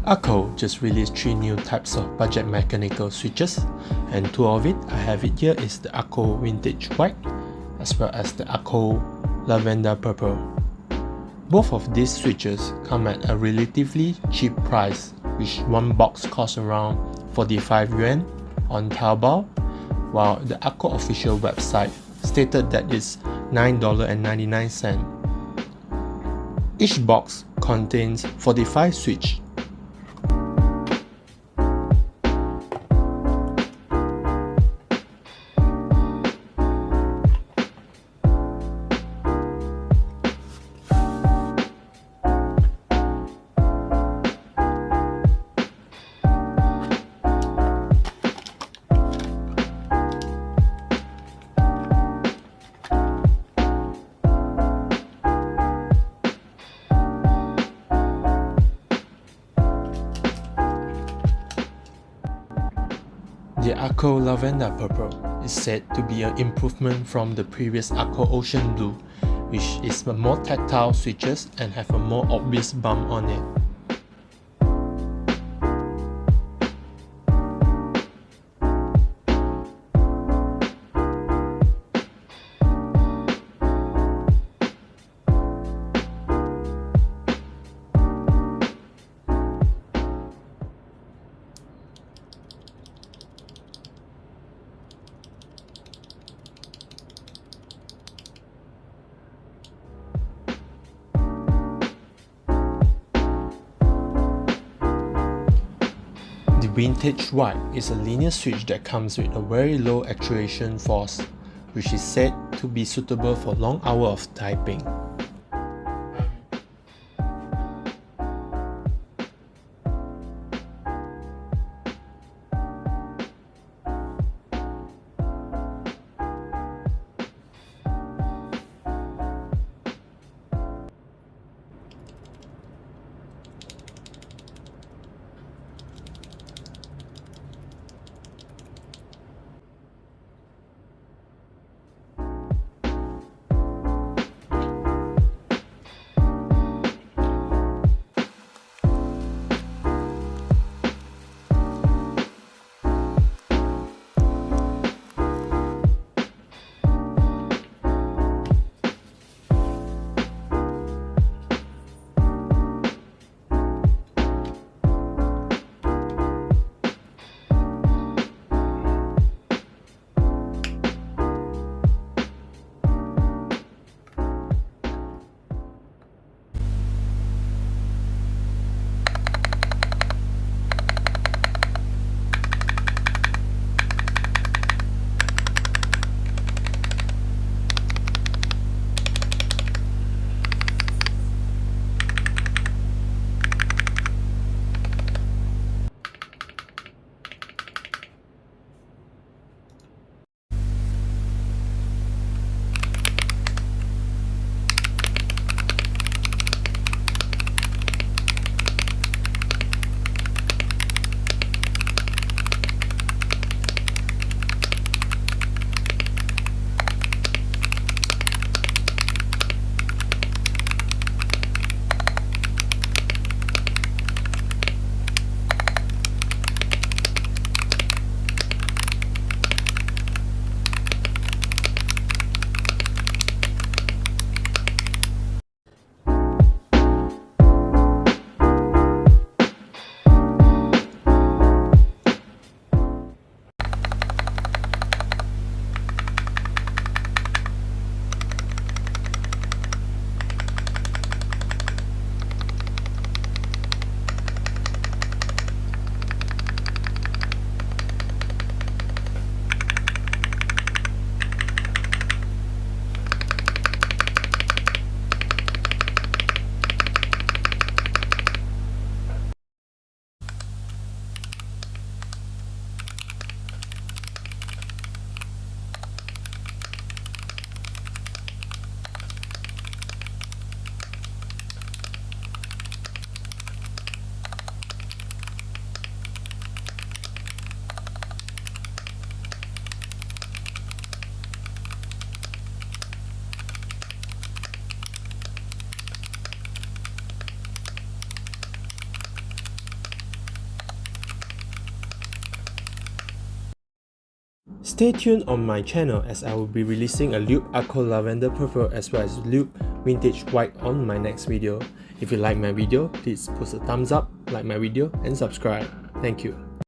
Akko just released 3 new types of budget mechanical switches, and 2 of it I have it here is the Akko Vintage White as well as the Akko Lavender Purple. Both of these switches come at a relatively cheap price, which one box costs around 45 yuan on Taobao, while the Akko official website stated that it's $9.99. Each box contains 45 switches. The Akko Lavender Purple is said to be an improvement from the previous Akko Ocean Blue, which is a more tactile switches and have a more obvious bump on it. The Vintage White is a linear switch that comes with a very low actuation force, which is said to be suitable for long hours of typing. Stay tuned on my channel as I will be releasing a loop Akko Lavender Purple as well as loop Vintage White on my next video. If you like my video, please put a thumbs up, like my video and subscribe. Thank you.